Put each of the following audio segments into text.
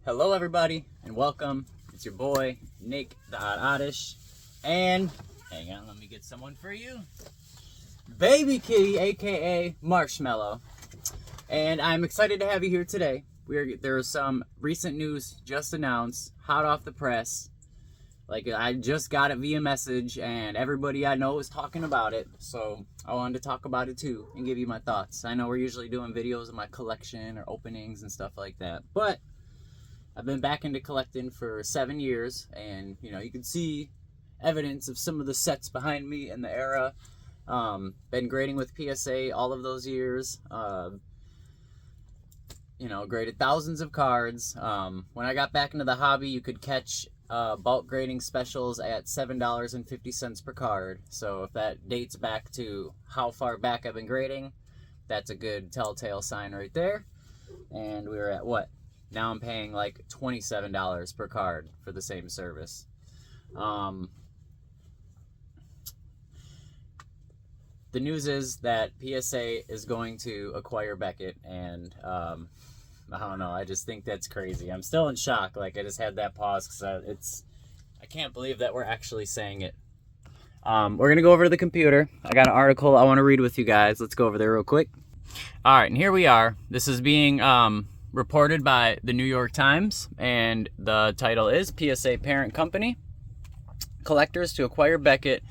Hello everybody and welcome. It's your boy Nick the Odd Oddish, and hang on, let me get someone for you, Baby Kitty aka Marshmallow. And I'm excited to have you here today. There's some recent news just announced, hot off the press. Like, I just got it via message and everybody I know is talking about it, so I wanted to talk about it too and give you my thoughts. I know we're usually doing videos of my collection or openings and stuff like that, but I've been back into collecting for 7 years, and you can see evidence of some of the sets behind me in the era. Been grading with PSA all of those years. Graded thousands of cards. When I got back into the hobby, you could catch bulk grading specials at $7.50 per card. So if that dates back to how far back I've been grading, that's a good telltale sign right there. And we were at what? Now I'm paying like $27 per card for the same service. The news is that PSA is going to acquire Beckett, and I don't know, I just think that's crazy. I'm still in shock. Like, I just had that pause because I can't believe that we're actually saying it. We're going to go over to the computer. I got an article I want to read with you guys. Let's go over there real quick. All right, and here we are. This is being reported by the New York Times, and the title is PSA Parent Company Collectors to Acquire Beckett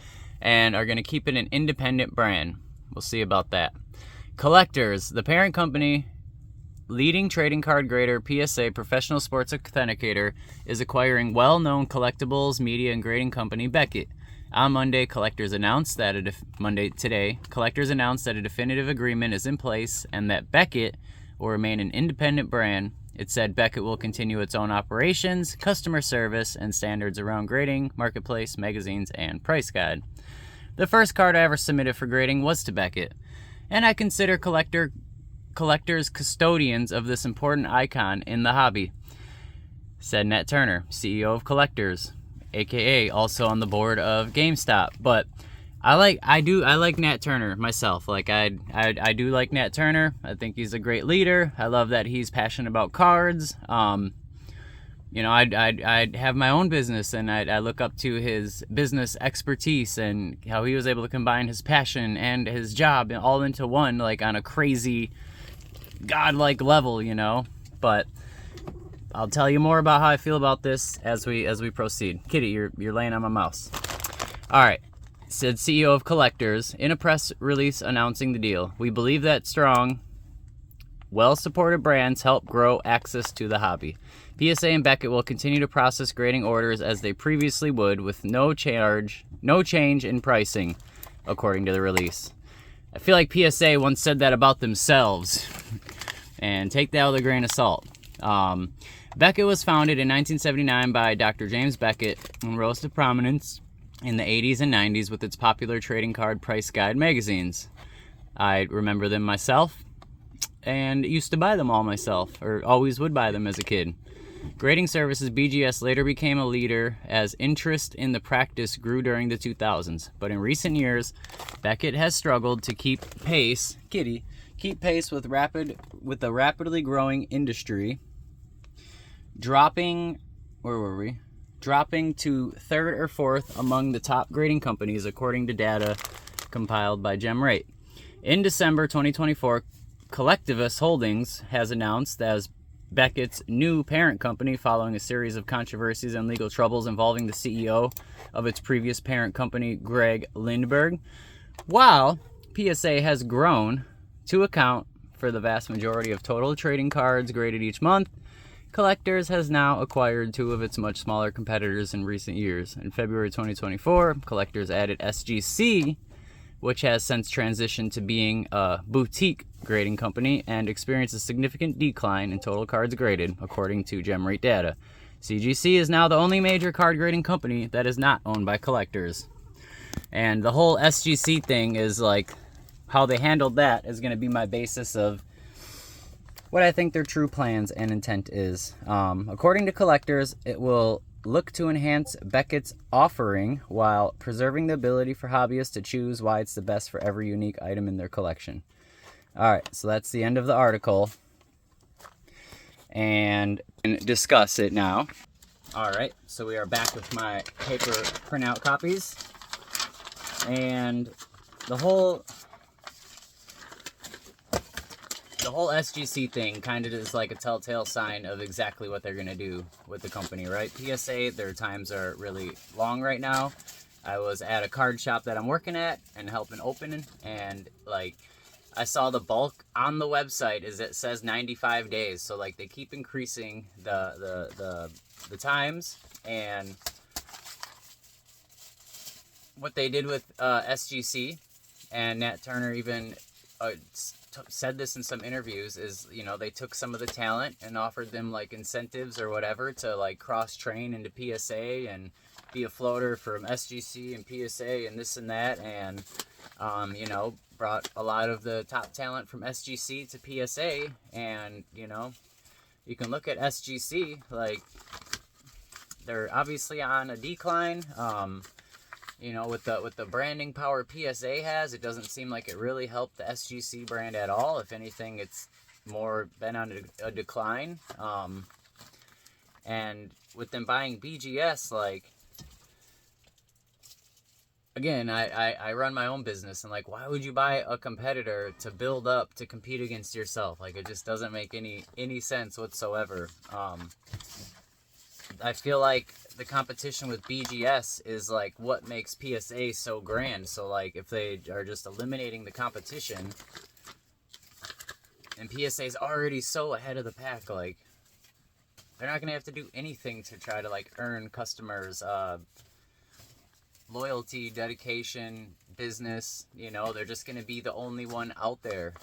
and are going to keep it an independent brand. We'll see about that. Collectors, the parent company, leading trading card grader, PSA Professional Sports Authenticator, is acquiring well-known collectibles, media, and grading company Beckett. On Monday, collectors announced that a definitive agreement is in place and that Beckett will remain an independent brand. It said Beckett will continue its own operations, customer service, and standards around grading, marketplace, magazines, and price guide. The first card I ever submitted for grading was to Beckett, and I consider collectors custodians of this important icon in the hobby, said Nat Turner, CEO of Collectors, aka also on the board of GameStop. But I like Nat Turner myself. Like, I do like Nat Turner. I think he's a great leader. I love that he's passionate about cards. I'd have my own business, and I look up to his business expertise and how he was able to combine his passion and his job all into one, like on a crazy godlike level, But I'll tell you more about how I feel about this as we proceed. Kitty, you're laying on my mouse. All right. Said CEO of Collectors in a press release announcing the deal. We believe that strong, well-supported brands help grow access to the hobby. PSA and Beckett will continue to process grading orders as they previously would, with no change in pricing, according to the release. I feel like PSA once said that about themselves, and take that with a grain of salt. Beckett was founded in 1979 by Dr. James Beckett and rose to prominence in the 80s and 90s with its popular trading card price guide magazines. I remember them myself and used to buy them all myself, or always would buy them as a kid. Grading services BGS later became a leader as interest in the practice grew during the 2000s. But in recent years, Beckett has struggled to keep pace with the rapidly growing industry, dropping to third or fourth among the top grading companies, according to data compiled by GemRate. In December 2024, Collectivist Holdings has announced as Beckett's new parent company following a series of controversies and legal troubles involving the CEO of its previous parent company, Greg Lindbergh. While PSA has grown to account for the vast majority of total trading cards graded each month, Collectors has now acquired two of its much smaller competitors in recent years. In February 2024, Collectors added SGC, which has since transitioned to being a boutique grading company and experienced a significant decline in total cards graded, according to GemRate data. CGC is now the only major card grading company that is not owned by Collectors. And the whole SGC thing is like, how they handled that is going to be my basis of what I think their true plans and intent is. According to Collectors, it will look to enhance Beckett's offering while preserving the ability for hobbyists to choose why it's the best for every unique item in their collection. All right, so that's the end of the article. and discuss it now. All right, so we are back with my paper printout copies, and the whole SGC thing kind of is like a telltale sign of exactly what they're going to do with the company, right? PSA, their times are really long right now. I was at a card shop that I'm working at and helping open, and like I saw the bulk on the website is it says 95 days. So like they keep increasing the times, and what they did with SGC, and Nat Turner even said this in some interviews, is, you know, they took some of the talent and offered them like incentives or whatever to like cross train into PSA and be a floater from SGC and PSA and this and that, and you know, brought a lot of the top talent from SGC to PSA. And you know, you can look at SGC, like they're obviously on a decline. You know, with the branding power PSA has, it doesn't seem like it really helped the SGC brand at all. If anything, it's more been on a decline. And with them buying BGS, like, again, I run my own business, and like, why would you buy a competitor to build up to compete against yourself? Like, it just doesn't make any sense whatsoever. I feel like the competition with BGS is like what makes PSA so grand. So like if they are just eliminating the competition, and PSA is already so ahead of the pack, like they're not gonna have to do anything to try to like earn customers loyalty, dedication, business. You know, they're just gonna be the only one out there.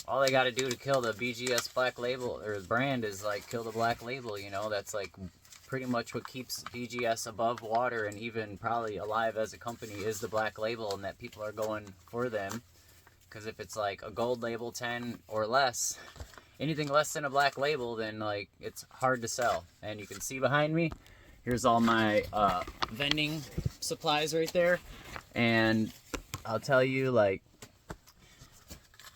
All they got to do to kill the BGS black label or brand is like kill the black label. You know, that's like pretty much what keeps BGS above water and even probably alive as a company, is the black label, and that people are going for them. Because if it's like a gold label 10 or less, anything less than a black label, then like it's hard to sell. And you can see behind me, here's all my vending supplies right there. And I'll tell you, like,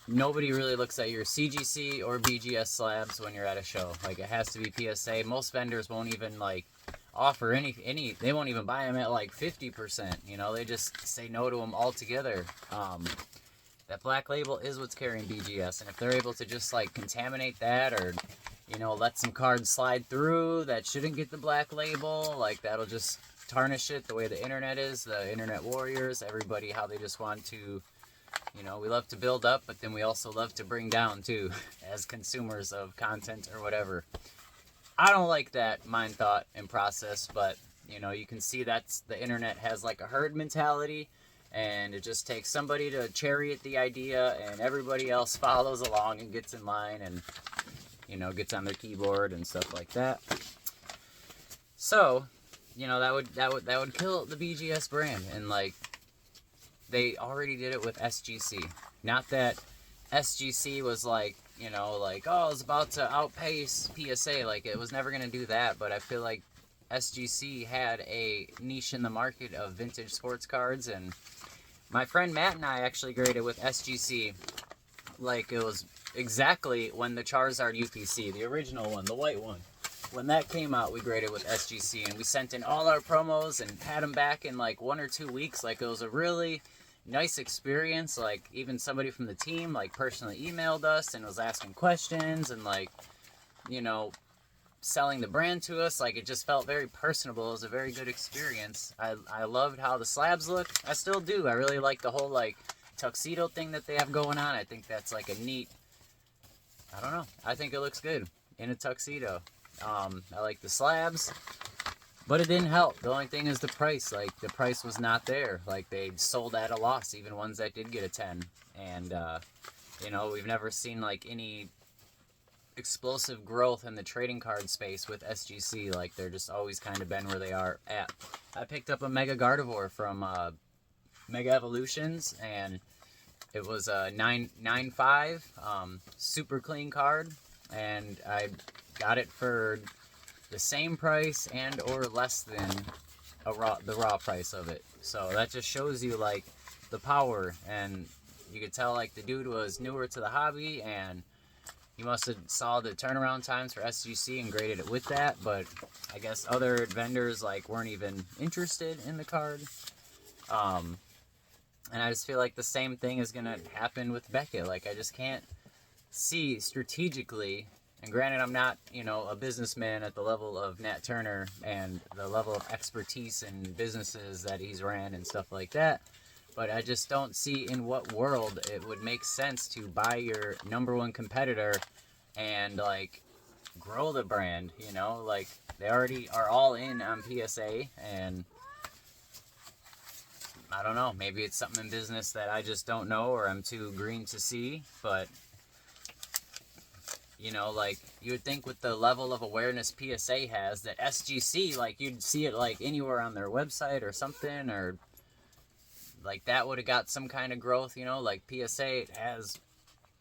nobody really looks at your CGC or BGS slabs when you're at a show. Like, it has to be PSA. Most vendors won't even like offer any. They won't even buy them at like 50%. You know, they just say no to them altogether. That black label is what's carrying BGS, and if they're able to just like contaminate that, or you know, let some cards slide through that shouldn't get the black label, like that'll just tarnish it. The way the internet is, the internet warriors, everybody, how they just want to. You know, we love to build up, but then we also love to bring down too, as consumers of content or whatever. I don't like that mind thought and process, but you know, you can see that's the internet has like a herd mentality, and it just takes somebody to chariot the idea, and everybody else follows along and gets in line, and you know, gets on their keyboard and stuff like that. So, you know, that would kill the BGS brand, and like. They already did it with SGC. Not that SGC was like, you know, like, oh, it's about to outpace PSA. Like, it was never going to do that. But I feel like SGC had a niche in the market of vintage sports cards. And my friend Matt and I actually graded with SGC. Like, it was exactly when the Charizard UPC, the original one, the white one. When that came out, we graded with SGC. And we sent in all our promos and had them back in like 1 or 2 weeks. Like, it was a really nice experience. Like, even somebody from the team like personally emailed us and was asking questions and like, you know, selling the brand to us. Like, it just felt very personable. It was a very good experience. I loved how the slabs looked. I still do. I really like the whole like tuxedo thing that they have going on. I think that's like a neat, I don't know, I think it looks good in a tuxedo. I like the slabs. But it didn't help. The only thing is the price. Like, the price was not there. Like, they sold at a loss, even ones that did get a 10. And, you know, we've never seen, like, any explosive growth in the trading card space with SGC. Like, they're just always kind of been where they are at. I picked up a Mega Gardevoir from Mega Evolutions, and it was a 9.5, super clean card. And I got it for the same price and or less than the raw price of it. So that just shows you like the power, and you could tell like the dude was newer to the hobby, and he must have saw the turnaround times for SGC and graded it with that, but I guess other vendors like weren't even interested in the card. And I just feel like the same thing is gonna happen with Beckett. Like, I just can't see strategically, and granted I'm not, you know, a businessman at the level of Nat Turner and the level of expertise in businesses that he's ran and stuff like that, but I just don't see in what world it would make sense to buy your number one competitor and like grow the brand, you know? Like, they already are all in on PSA, and I don't know, maybe it's something in business that I just don't know or I'm too green to see, but you know, like, you would think with the level of awareness PSA has that SGC, like, you'd see it like anywhere on their website or something, or like that would have got some kind of growth, you know? Like, PSA has,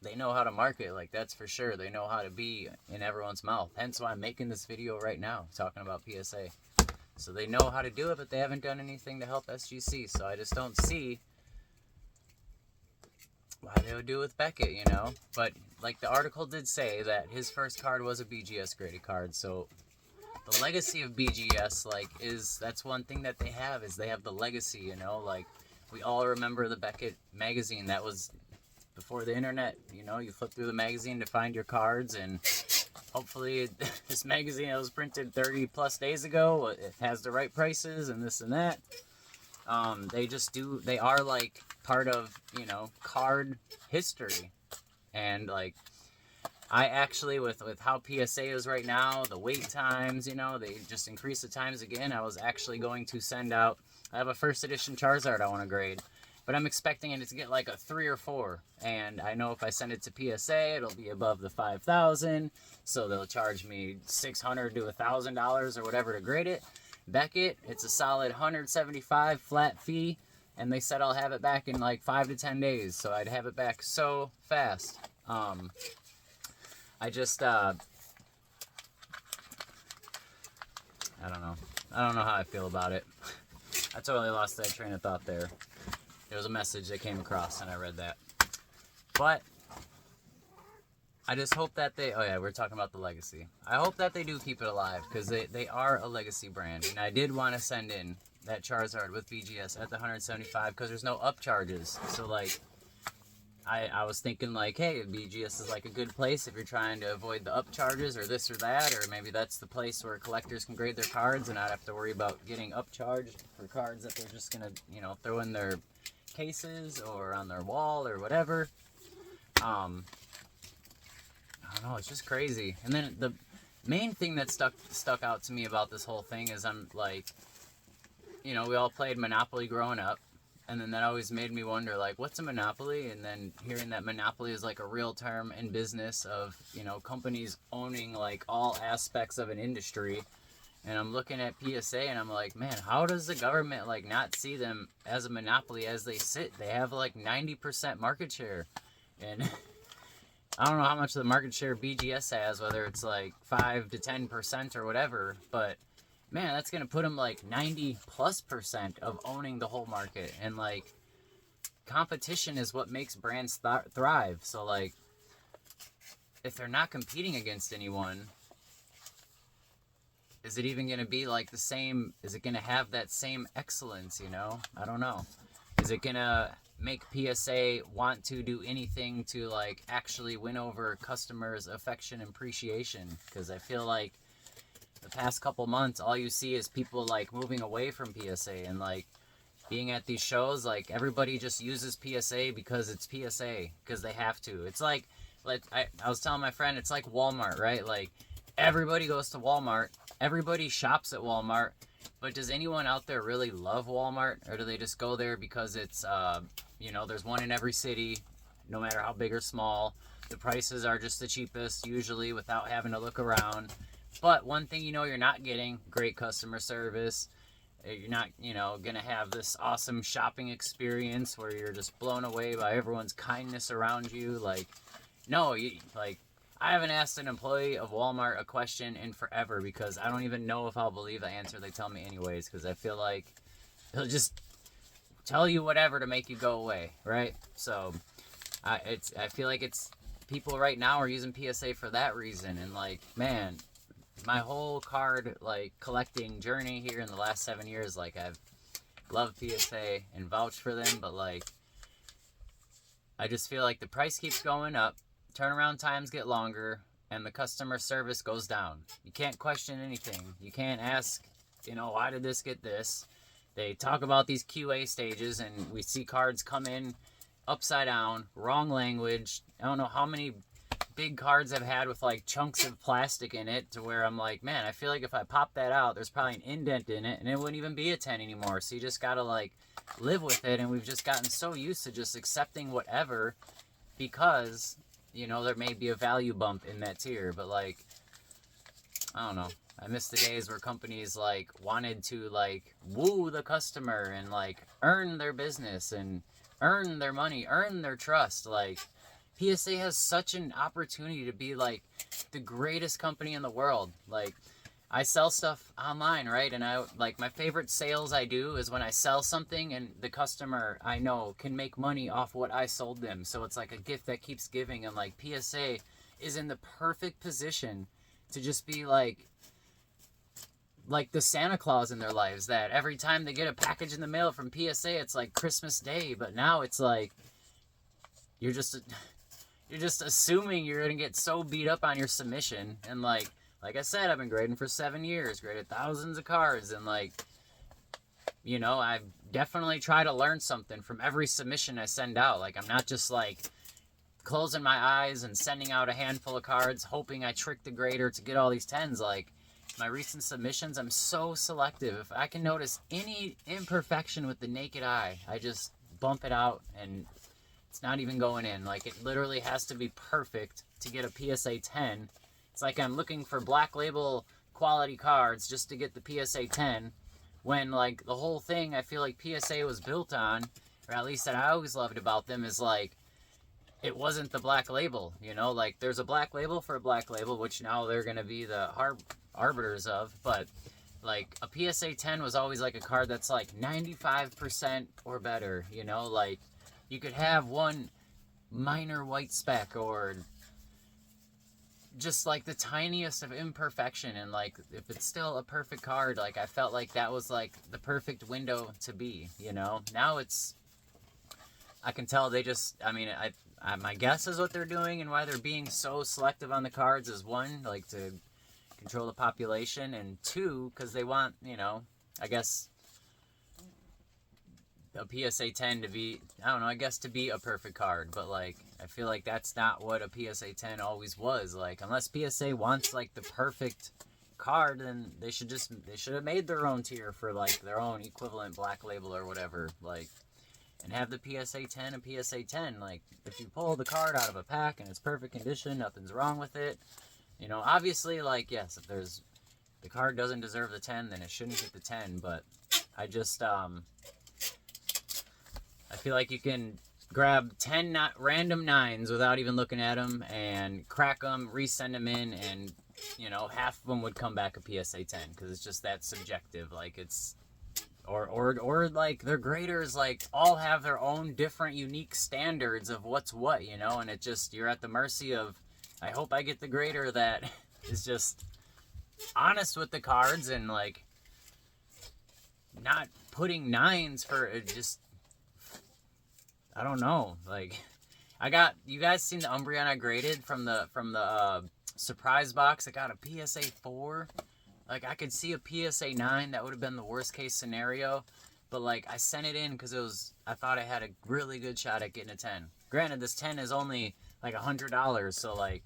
they know how to market, like, that's for sure. They know how to be in everyone's mouth. Hence why I'm making this video right now talking about PSA. So they know how to do it, but they haven't done anything to help SGC. So I just don't see why they would do it with Beckett, you know? But like the article did say that his first card was a BGS graded card. So the legacy of BGS, like, that's one thing that they have, is they have the legacy, you know? Like, we all remember the Beckett magazine. That was before the internet, you know? You flip through the magazine to find your cards, and hopefully this magazine that was printed 30 plus days ago, it has the right prices and this and that. They are like part of, you know, card history. And like, I actually, with how PSA is right now, the wait times, you know, they just increase the times again. I was actually going to send out, I have a first edition Charizard I want to grade, but I'm expecting it to get like a 3 or 4. And I know if I send it to PSA, it'll be above the 5,000. So they'll charge me $600 to $1,000 or whatever to grade it. Beckett, it's a solid $175 flat fee. And they said I'll have it back in like 5 to 10 days. So I'd have it back so fast. I just, I don't know. I don't know how I feel about it. I totally lost that train of thought there. There was a message that came across and I read that. But I just hope that they, oh yeah, we're talking about the legacy. I hope that they do keep it alive, because they are a legacy brand. And I did want to send in that Charizard with BGS at the 175 because there's no upcharges. So like, I was thinking like, hey, BGS is like a good place if you're trying to avoid the upcharges or this or that, or maybe that's the place where collectors can grade their cards and not have to worry about getting upcharged for cards that they're just gonna, you know, throw in their cases or on their wall or whatever. I don't know, it's just crazy. And then the main thing that stuck out to me about this whole thing is, I'm like, you know, we all played Monopoly growing up, and then that always made me wonder, like, what's a monopoly? And then hearing that monopoly is like a real term in business of, you know, companies owning like all aspects of an industry. And I'm looking at PSA and I'm like, man, how does the government like not see them as a monopoly as they sit? They have like 90% market share. And I don't know how much of the market share BGS has, whether it's like 5 to 10% or whatever, but man, that's going to put them like 90+% of owning the whole market. And like, competition is what makes brands thrive. So like, if they're not competing against anyone, is it even going to be like the same? Is it going to have that same excellence, you know? I don't know. Is it going to make PSA want to do anything to like actually win over customers' affection and appreciation? Because I feel like the past couple months, all you see is people like moving away from PSA and like being at these shows. Like, everybody just uses PSA because it's PSA, because they have to. It's like I was telling my friend, it's like Walmart, right? Like, everybody goes to Walmart, everybody shops at Walmart, but does anyone out there really love Walmart? Or do they just go there because it's, you know, there's one in every city, no matter how big or small. The prices are just the cheapest, usually, without having to look around. But one thing, you know, you're not getting great customer service. You're not, you know, going to have this awesome shopping experience where you're just blown away by everyone's kindness around you. Like, no, I haven't asked an employee of Walmart a question in forever, because I don't even know if I'll believe the answer they tell me anyways, because I feel like they'll just tell you whatever to make you go away, right? So I feel like it's people right now are using PSA for that reason. And like, man, my whole card like collecting journey here in the last 7 years, like I've loved PSA and vouched for them, but like I just feel like the price keeps going up, turnaround times get longer, and the customer service goes down. You can't question anything. You can't ask, you know, why did this get this? They talk about these QA stages, and we see cards come in upside down, wrong language. I don't know how many big cards I've had with like chunks of plastic in it to where I'm like, man, I feel like if I pop that out, there's probably an indent in it, and it wouldn't even be a 10 anymore. So you just gotta like live with it, and we've just gotten so used to just accepting whatever because, you know, there may be a value bump in that tier. But like, I don't know, I miss the days where companies like wanted to like woo the customer and like earn their business and earn their money, earn their trust. Like PSA has such an opportunity to be like the greatest company in the world. Like I sell stuff online, right? And I like my favorite sales I do is when I sell something and the customer I know can make money off what I sold them. So it's like a gift that keeps giving, and like PSA is in the perfect position to just be like the Santa Claus in their lives, that every time they get a package in the mail from PSA, it's like Christmas Day. But now it's like you're just assuming you're gonna get so beat up on your submission. And like I said, I've been grading for 7 years, graded thousands of cards, and like, you know, I definitely try to learn something from every submission I send out. Like I'm not just like closing my eyes and sending out a handful of cards hoping I trick the grader to get all these 10s. Like my recent submissions, I'm so selective. If I can notice any imperfection with the naked eye, I just bump it out, and it's not even going in. Like it literally has to be perfect to get a PSA 10. It's like I'm looking for black label quality cards just to get the PSA 10, when like the whole thing I feel like PSA was built on, or at least that I always loved about them, is like it wasn't the black label, you know? Like there's a black label for a black label, which now they're going to be the arbiters of, but like a PSA 10 was always like a card that's like 95% or better, you know? Like you could have one minor white speck or just like the tiniest of imperfection, and like if it's still a perfect card, like I felt like that was like the perfect window to be, you know? Now it's, I can tell they just, I mean, my guess is what they're doing and why they're being so selective on the cards is, one, like to control the population, and two, because they want, you know, I guess a PSA 10 to be, I don't know, I guess to be a perfect card. But like I feel like that's not what a PSA 10 always was. Like unless PSA wants like the perfect card, then they should have made their own tier for like their own equivalent black label or whatever, like, and have the PSA 10 and PSA 10. Like if you pull the card out of a pack and it's perfect condition, nothing's wrong with it, you know. Obviously, like, yes, if the card doesn't deserve the 10, then it shouldn't get the 10. But I just I feel like you can grab 10 random 9s without even looking at them and crack them, resend them in, and, you know, half of them would come back a PSA 10 because it's just that subjective. Like it's, or like their graders like all have their own different unique standards of what's what, you know, and it just, you're at the mercy of, I hope I get the grader that is just honest with the cards and like not putting 9s for just, I don't know. Like I got, you guys seen the Umbreon I graded from the surprise box? I got a PSA 4. Like I could see a PSA 9. That would have been the worst case scenario. But like I sent it in because it was, I thought I had a really good shot at getting a 10. Granted, this 10 is only like $100, so like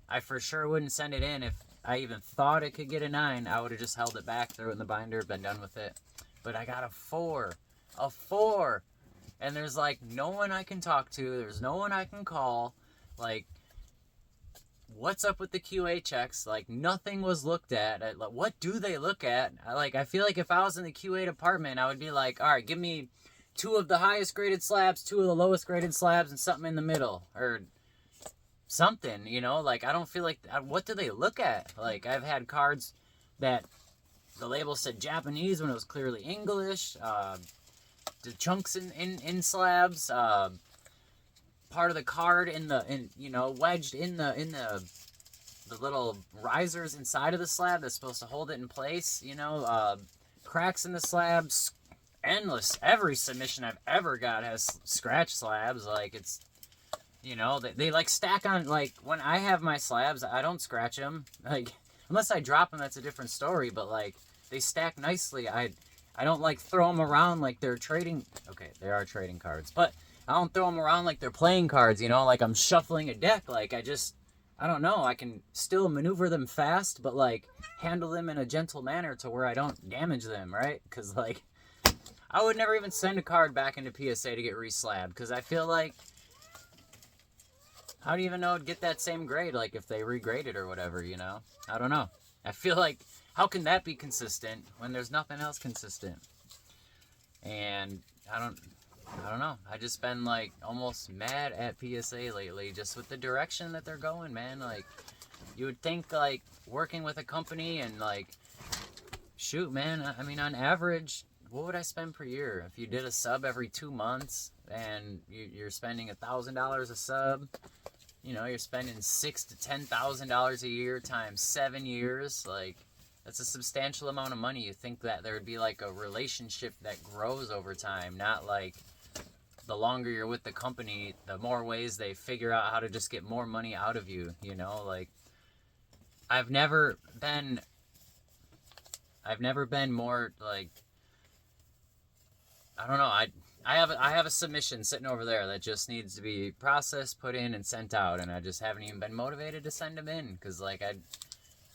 I for sure wouldn't send it in. If I even thought it could get a 9, I would have just held it back, threw it in the binder, been done with it. But I got a 4. A 4! And there's like no one I can talk to. There's no one I can call. Like, what's up with the QA checks? Like, nothing was looked at. Like, what do they look at? I feel like if I was in the QA department, I would be like, all right, give me 2 of the highest graded slabs, 2 of the lowest graded slabs, and something in the middle. Or something, you know? Like, I don't feel like, what do they look at? Like, I've had cards that the label said Japanese when it was clearly English. The chunks in slabs, part of the card wedged in the little risers inside of the slab that's supposed to hold it in place, cracks in the slabs, endless. Every submission I've ever got has scratch slabs. Like, it's, they like stack on, like, when I have my slabs, I don't scratch them. Like, unless I drop them, that's a different story, but, like, they stack nicely. I don't, like, throw them around like they're trading. Okay, they are trading cards, but I don't throw them around like they're playing cards, like I'm shuffling a deck. Like, I don't know, I can still maneuver them fast, but, like, handle them in a gentle manner to where I don't damage them, right? Because, like, I would never even send a card back into PSA to get reslabbed, because I feel like, how do you even know it'd get that same grade, like, if they regrade it or whatever, I don't know. I feel like, how can that be consistent when there's nothing else consistent? And I don't know. I just been, like, almost mad at PSA lately, just with the direction that they're going, man. Like, you would think, like, working with a company and, like, shoot, man, I mean, on average, what would I spend per year? If you did a sub every 2 months and you're spending $1,000 a sub, you're spending $6,000 to $10,000 a year times 7 years. Like, that's a substantial amount of money. You think that there would be, like, a relationship that grows over time, not, like, the longer you're with the company, the more ways they figure out how to just get more money out of you, Like, I've never been more, like, I don't know, I have a submission sitting over there that just needs to be processed, put in, and sent out, and I just haven't even been motivated to send them in, because, like,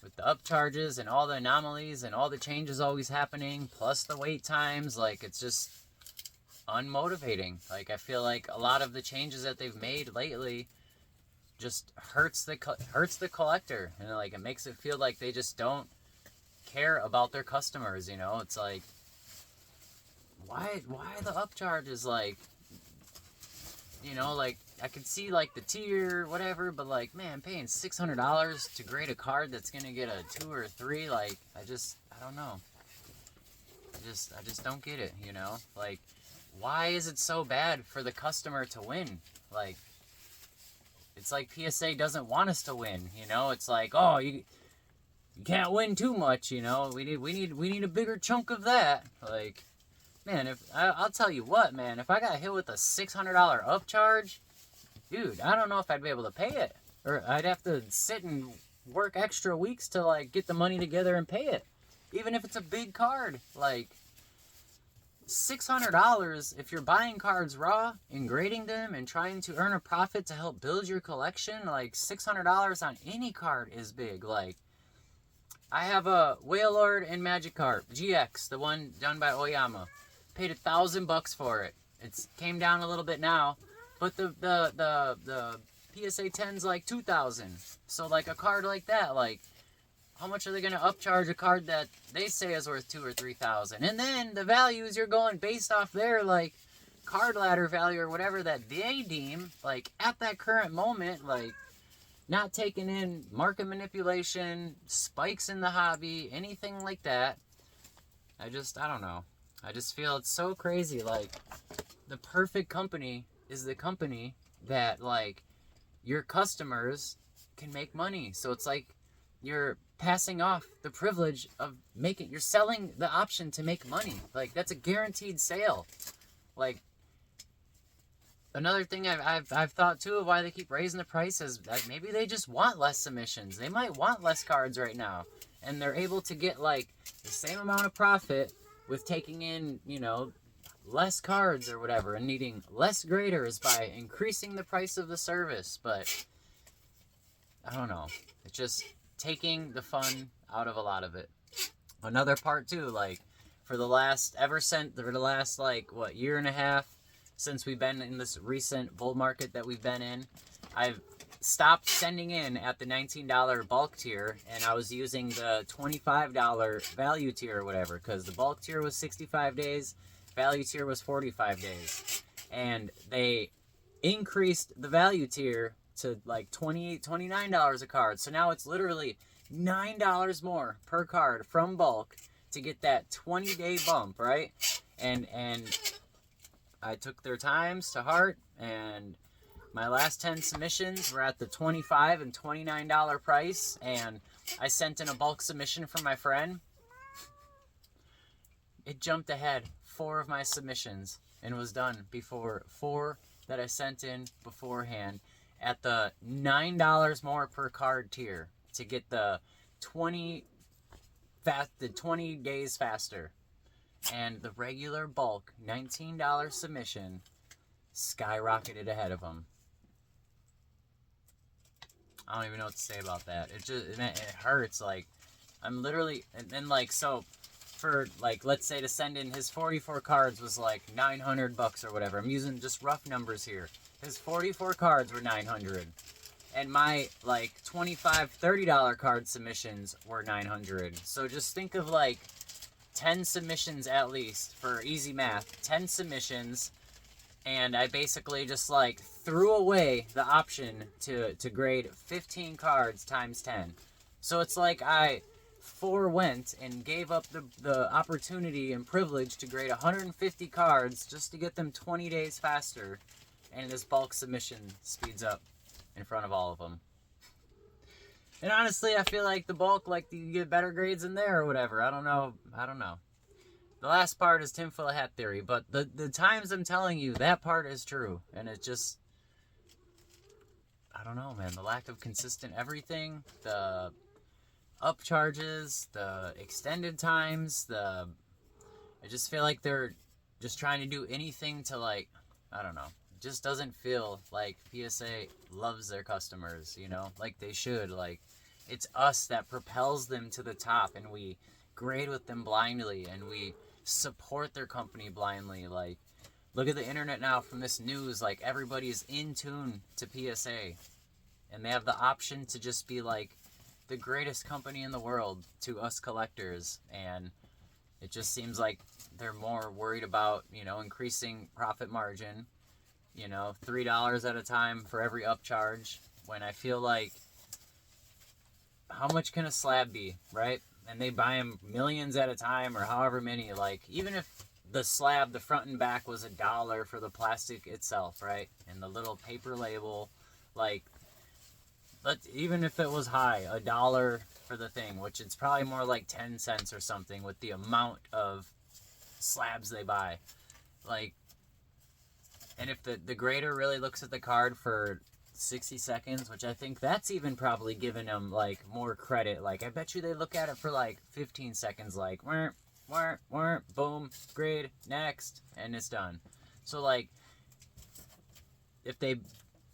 with the upcharges and all the anomalies and all the changes always happening, plus the wait times, like, it's just unmotivating. Like, I feel like a lot of the changes that they've made lately just hurts the collector, and, like, it makes it feel like they just don't care about their customers. It's like, why the upcharges? Like, like, I could see, like, the tier, whatever, but, like, man, paying $600 to grade a card that's gonna get a 2 or 3, like, I don't know. I just don't get it, Like, why is it so bad for the customer to win? Like, it's like PSA doesn't want us to win, It's like, oh, you can't win too much, We need a bigger chunk of that. Like, man, I'll tell you what, man, if I got hit with a $600 upcharge, dude, I don't know if I'd be able to pay it, or I'd have to sit and work extra weeks to, like, get the money together and pay it, even if it's a big card. Like, $600, if you're buying cards raw and grading them and trying to earn a profit to help build your collection, like, $600 on any card is big. Like, I have a Whale Lord and Magic card, GX, the one done by Oyama. Paid $1,000 for it. It's came down a little bit now, but the PSA 10's like $2,000. So, like, a card like that, like, how much are they gonna upcharge a card that they say is worth $2,000 or $3,000? And then the values, you're going based off their, like, card ladder value or whatever that they deem, like, at that current moment, like, not taking in market manipulation, spikes in the hobby, anything like that. I don't know. I just feel it's so crazy. Like, the perfect company is the company that, like, your customers can make money. So it's like you're passing off the privilege of you're selling the option to make money. Like, that's a guaranteed sale. Like, another thing I've thought too of why they keep raising the price is that maybe they just want less submissions. They might want less cards right now, and they're able to get, like, the same amount of profit with taking in, less cards or whatever, and needing less graders by increasing the price of the service. But I don't know. It's just taking the fun out of a lot of it. Another part too, like, for the last, like, what, year and a half since we've been in this recent bull market that we've been in, I've stopped sending in at the $19 bulk tier, and I was using the $25 value tier or whatever, because the bulk tier was 65 days, value tier was 45 days, and they increased the value tier to like $28, $29 a card. So now it's literally $9 more per card from bulk to get that 20-day bump, right? And I took their times to heart, and My last 10 submissions were at the $25 and $29 price, and I sent in a bulk submission from my friend. It jumped ahead 4 of my submissions and was done before 4 that I sent in beforehand at the $9 more per card tier to get the 20 days faster. And the regular bulk $19 submission skyrocketed ahead of them. I don't even know what to say about that. It hurts. Like, I'm literally, and then like, so for like, let's say to send in his 44 cards was like $900 or whatever. I'm using just rough numbers here. His 44 cards were $900, and my like $25, $30 card submissions were $900. So just think of like 10 submissions at least, for easy math, 10 submissions, and I basically just like threw away the option to grade 15 cards times 10. So it's like I forewent and gave up the opportunity and privilege to grade 150 cards just to get them 20 days faster, and this bulk submission speeds up in front of all of them. And honestly, I feel like the bulk, like, you get better grades in there or whatever. I don't know. The last part is tinfoil hat theory, but the times I'm telling you, that part is true. And it just, I don't know, man. The lack of consistent everything, the upcharges, the extended times, I just feel like they're just trying to do anything to, like, I don't know. It just doesn't feel like PSA loves their customers, you know, like they should. Like, it's us that propels them to the top, and we grade with them blindly, and we support their company blindly. Like, look at the internet now from this news. Like, everybody's in tune to PSA, and they have the option to just be like the greatest company in the world to us collectors. And it just seems like they're more worried about, you know, increasing profit margin, you know, $3 at a time for every upcharge, when I feel like, how much can a slab be, right? And they buy them millions at a time, or however many. Like, even if the slab, the front and back, was $1 for the plastic itself, right? And the little paper label, like, even if it was high, $1 for the thing, which it's probably more like 10 cents or something with the amount of slabs they buy. Like, and if the grader really looks at the card for 60 seconds, which I think that's even probably giving them like more credit. Like, I bet you they look at it for like 15 seconds, like, boom, grade, next, and it's done. So like, if they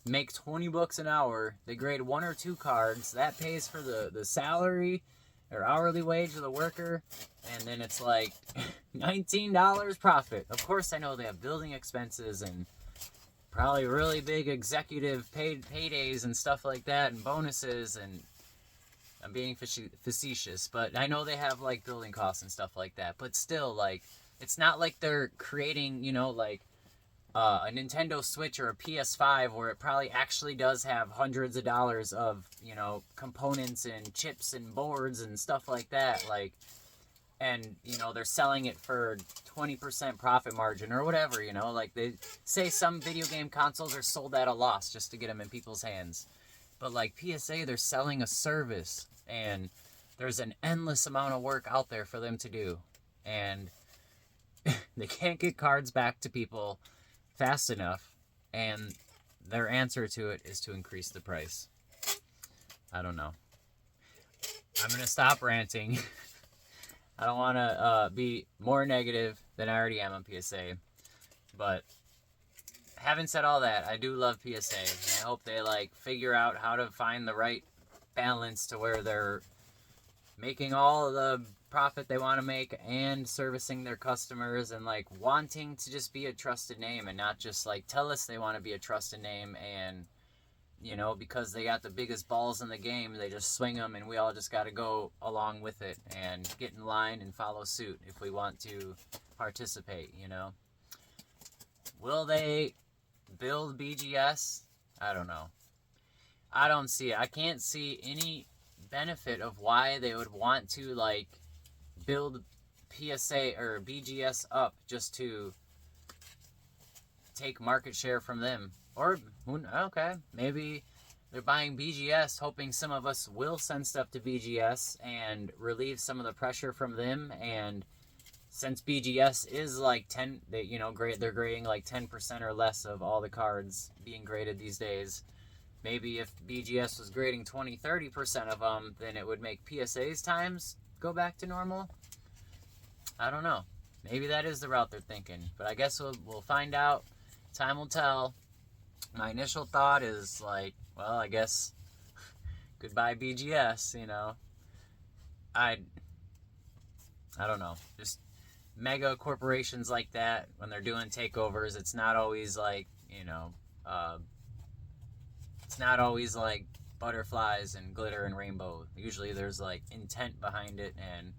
make 20 bucks an hour, they grade 1 or 2 cards, that pays for the salary or hourly wage of the worker, and then it's like $19 profit. Of course, I know they have building expenses and probably really big executive paydays and stuff like that, and bonuses, and I'm being facetious, but I know they have like building costs and stuff like that. But still, like, it's not like they're creating, you know, like a Nintendo Switch or a PS5 where it probably actually does have hundreds of dollars of, you know, components and chips and boards and stuff like that. Like, and, you know, they're selling it for 20% profit margin or whatever, you know. Like, they say some video game consoles are sold at a loss just to get them in people's hands. But, like, PSA, they're selling a service, and there's an endless amount of work out there for them to do. And they can't get cards back to people fast enough, and their answer to it is to increase the price. I don't know. I'm going to stop ranting. I don't want to be more negative than I already am on PSA. But having said all that, I do love PSA. And I hope they like figure out how to find the right balance to where they're making all of the profit they want to make and servicing their customers, and like wanting to just be a trusted name, and not just like tell us they want to be a trusted name, and, you know, because they got the biggest balls in the game, they just swing them, and we all just got to go along with it and get in line and follow suit if we want to participate, you know. Will they build BGS? I don't know. I don't see it. I can't see any benefit of why they would want to like build PSA or BGS up just to take market share from them. Or, okay, maybe they're buying BGS, hoping some of us will send stuff to BGS and relieve some of the pressure from them. And since BGS is like 10, they're grading like 10% or less of all the cards being graded these days. Maybe if BGS was grading 20-30% of them, then it would make PSA's times go back to normal. I don't know. Maybe that is the route they're thinking. But I guess we'll find out. Time will tell. My initial thought is like, well, I guess goodbye BGS, I don't know. Just mega corporations like that, when they're doing takeovers, it's not always like, it's not always like butterflies and glitter and rainbow. Usually there's like intent behind it, and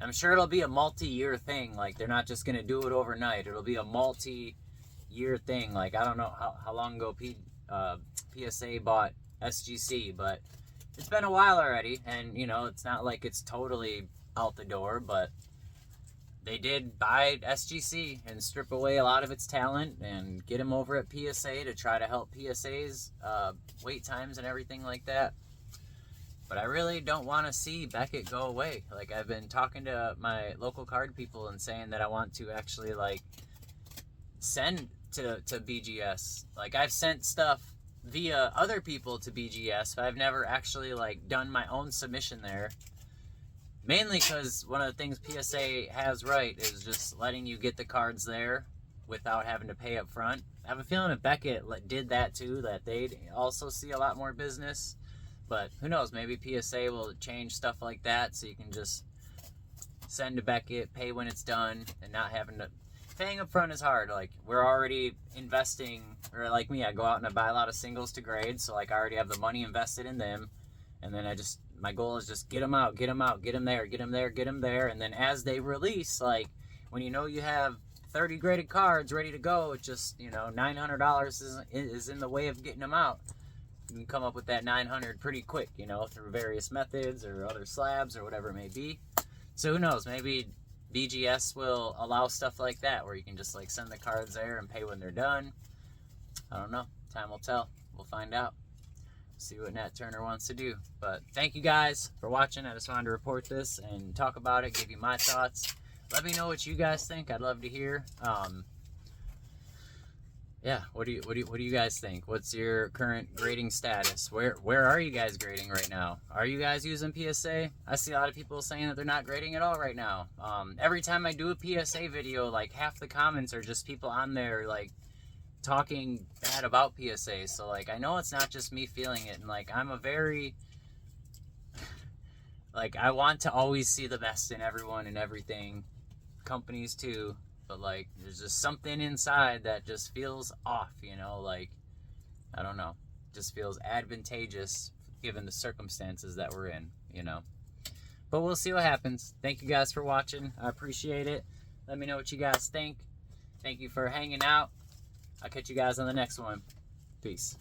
I'm sure it'll be a multi-year thing. Like, they're not just going to do it overnight. It'll be a multi-year thing. Like, I don't know how long ago PSA bought SGC, but it's been a while already. And, it's not like it's totally out the door, but they did buy SGC and strip away a lot of its talent and get him over at PSA to try to help PSA's wait times and everything like that. But I really don't want to see Beckett go away. Like, I've been talking to my local card people and saying that I want to actually, like, send to BGS. Like, I've sent stuff via other people to BGS, but I've never actually, like, done my own submission there. Mainly because one of the things PSA has right is just letting you get the cards there without having to pay up front. I have a feeling if Beckett did that too, that they'd also see a lot more business. But who knows, maybe PSA will change stuff like that so you can just send to Beckett, pay when it's done, and not having to... Paying up front is hard. Like, we're already investing, or like me, I go out and I buy a lot of singles to grade, so like I already have the money invested in them, and then my goal is just get them out, get them out, get them there, get them there, get them there, and then as they release, like, when you have 30 graded cards ready to go, it's just, $900 is in the way of getting them out. You can come up with that 900 pretty quick, through various methods or other slabs or whatever it may be. So who knows, maybe BGS will allow stuff like that where you can just like send the cards there and pay when they're done. I don't know. Time will tell. We'll find out. See what Nat Turner wants to do. But thank you guys for watching. I just wanted to report this and talk about it, give you my thoughts. Let me know what you guys think. I'd love to hear. Yeah, what do you guys think? What's your current grading status? Where are you guys grading right now? Are you guys using PSA? I see a lot of people saying that they're not grading at all right now. Every time I do a PSA video, like half the comments are just people on there like talking bad about PSA. So like I know it's not just me feeling it, and like I'm a very like I want to always see the best in everyone and everything. Companies too. But, like, there's just something inside that just feels off, like, I don't know. Just feels advantageous given the circumstances that we're in, But we'll see what happens. Thank you guys for watching. I appreciate it. Let me know what you guys think. Thank you for hanging out. I'll catch you guys on the next one. Peace.